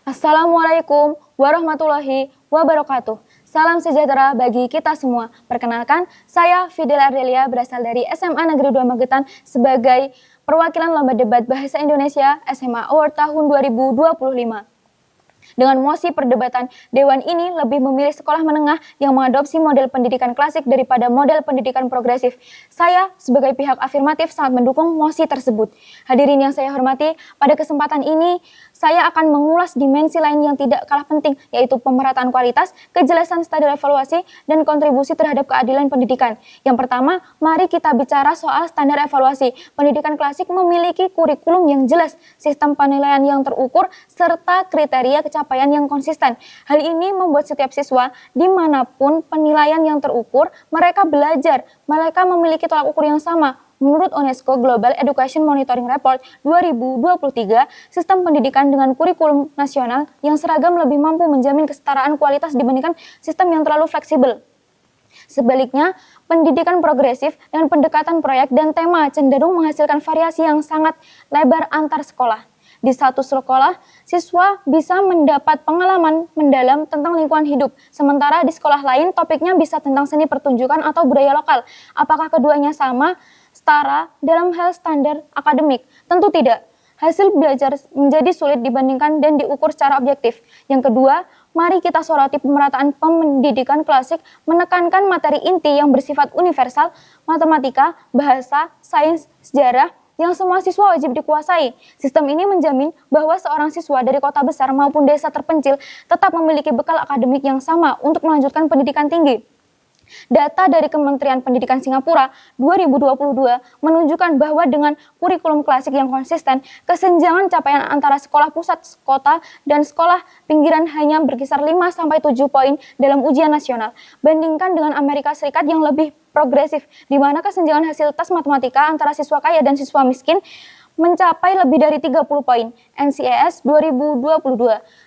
Assalamualaikum warahmatullahi wabarakatuh. Salam sejahtera bagi kita semua. Perkenalkan, saya Fidel Ardelia berasal dari SMA Negeri 2 Magetan sebagai perwakilan Lomba Debat Bahasa Indonesia SMA Award tahun 2025. Dengan mosi perdebatan, Dewan ini lebih memilih sekolah menengah yang mengadopsi model pendidikan klasik daripada model pendidikan progresif. Saya sebagai pihak afirmatif sangat mendukung mosi tersebut. Hadirin yang saya hormati, pada kesempatan ini saya akan mengulas dimensi lain yang tidak kalah penting, yaitu pemerataan kualitas, kejelasan standar evaluasi, dan kontribusi terhadap keadilan pendidikan. Yang pertama, mari kita bicara soal standar evaluasi. Pendidikan klasik memiliki kurikulum yang jelas, sistem penilaian yang terukur, serta kriteria capaian yang konsisten. Hal ini membuat setiap siswa dimanapun penilaian yang terukur, mereka belajar, mereka memiliki tolak ukur yang sama. Menurut UNESCO Global Education Monitoring Report 2023, sistem pendidikan dengan kurikulum nasional yang seragam lebih mampu menjamin kesetaraan kualitas dibandingkan sistem yang terlalu fleksibel. Sebaliknya, pendidikan progresif dengan pendekatan proyek dan tema cenderung menghasilkan variasi yang sangat lebar antar sekolah. Di satu sekolah, siswa bisa mendapat pengalaman mendalam tentang lingkungan hidup, sementara di sekolah lain topiknya bisa tentang seni pertunjukan atau budaya lokal. Apakah keduanya sama, setara dalam hal standar akademik? Tentu tidak. Hasil belajar menjadi sulit dibandingkan dan diukur secara objektif. Yang kedua, mari kita soroti pemerataan pendidikan klasik menekankan materi inti yang bersifat universal, matematika, bahasa, sains, sejarah, yang semua siswa wajib dikuasai. Sistem ini menjamin bahwa seorang siswa dari kota besar maupun desa terpencil tetap memiliki bekal akademik yang sama untuk melanjutkan pendidikan tinggi. Data dari Kementerian Pendidikan Singapura 2022 menunjukkan bahwa dengan kurikulum klasik yang konsisten, kesenjangan capaian antara sekolah pusat kota dan sekolah pinggiran hanya berkisar 5-7 poin dalam ujian nasional. Bandingkan dengan Amerika Serikat yang lebih progresif, di mana kesenjangan hasil tes matematika antara siswa kaya dan siswa miskin mencapai lebih dari 30 poin. NCES 2022.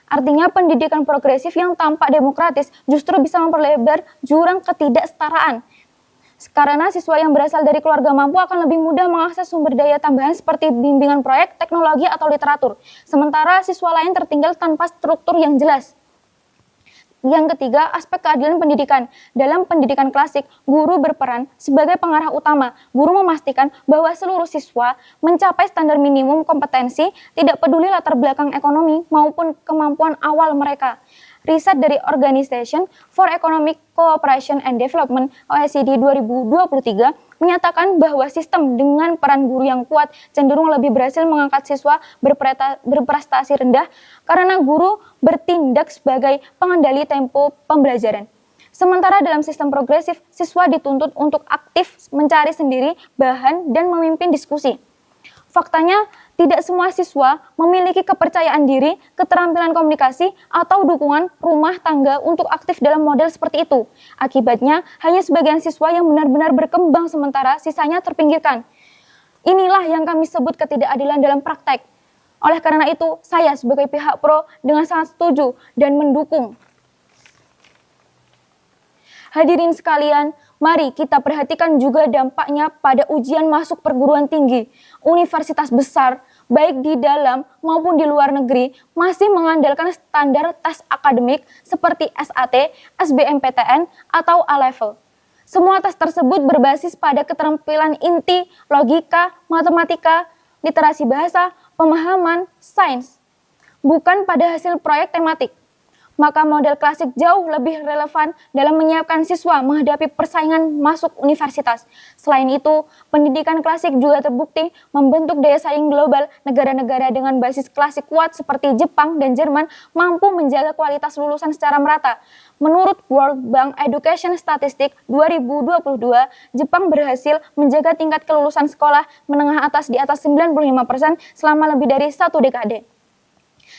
Artinya pendidikan progresif yang tampak demokratis justru bisa memperlebar jurang ketidaksetaraan. Karena siswa yang berasal dari keluarga mampu akan lebih mudah mengakses sumber daya tambahan seperti bimbingan proyek, teknologi, atau literatur. Sementara siswa lain tertinggal tanpa struktur yang jelas. Yang ketiga, aspek keadilan pendidikan. Dalam pendidikan klasik, guru berperan sebagai pengarah utama. Guru memastikan bahwa seluruh siswa mencapai standar minimum kompetensi, tidak peduli latar belakang ekonomi maupun kemampuan awal mereka. Riset dari Organization for Economic Cooperation and Development (OECD) 2023 menyatakan bahwa sistem dengan peran guru yang kuat cenderung lebih berhasil mengangkat siswa berprestasi rendah karena guru bertindak sebagai pengendali tempo pembelajaran. Sementara dalam sistem progresif, siswa dituntut untuk aktif mencari sendiri bahan dan memimpin diskusi. Faktanya, tidak semua siswa memiliki kepercayaan diri, keterampilan komunikasi, atau dukungan rumah tangga untuk aktif dalam model seperti itu. Akibatnya, hanya sebagian siswa yang benar-benar berkembang sementara sisanya terpinggirkan. Inilah yang kami sebut ketidakadilan dalam praktek. Oleh karena itu, saya sebagai pihak pro dengan sangat setuju dan mendukung. Hadirin sekalian, mari kita perhatikan juga dampaknya pada ujian masuk perguruan tinggi. Universitas besar, baik di dalam maupun di luar negeri, masih mengandalkan standar tes akademik seperti SAT, SBMPTN, atau A-Level. Semua tes tersebut berbasis pada keterampilan inti, logika, matematika, literasi bahasa, pemahaman, sains, bukan pada hasil proyek tematik. Maka model klasik jauh lebih relevan dalam menyiapkan siswa menghadapi persaingan masuk universitas. Selain itu, pendidikan klasik juga terbukti membentuk daya saing global. Negara-negara dengan basis klasik kuat seperti Jepang dan Jerman mampu menjaga kualitas lulusan secara merata. Menurut World Bank Education Statistics 2022, Jepang berhasil menjaga tingkat kelulusan sekolah menengah atas di atas 95% selama lebih dari 1 dekade.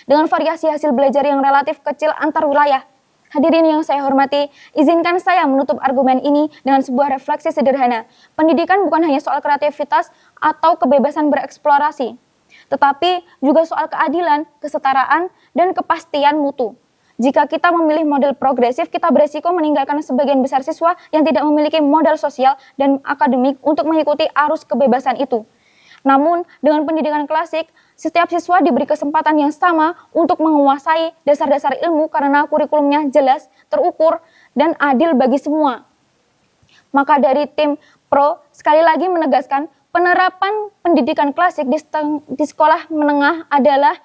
Dengan variasi hasil belajar yang relatif kecil antar wilayah. Hadirin yang saya hormati, izinkan saya menutup argumen ini dengan sebuah refleksi sederhana. Pendidikan bukan hanya soal kreativitas atau kebebasan bereksplorasi, tetapi juga soal keadilan, kesetaraan, dan kepastian mutu. Jika kita memilih model progresif, kita beresiko meninggalkan sebagian besar siswa yang tidak memiliki modal sosial dan akademik untuk mengikuti arus kebebasan itu. Namun, dengan pendidikan klasik, Setiap siswa diberi kesempatan yang sama untuk menguasai dasar-dasar ilmu karena kurikulumnya jelas, terukur, dan adil bagi semua. Maka dari tim Pro sekali lagi menegaskan penerapan pendidikan klasik di sekolah menengah adalah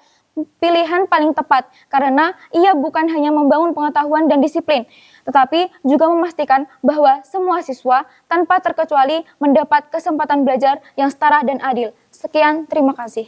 pilihan paling tepat karena ia bukan hanya membangun pengetahuan dan disiplin, tetapi juga memastikan bahwa semua siswa tanpa terkecuali mendapat kesempatan belajar yang setara dan adil. Sekian, terima kasih.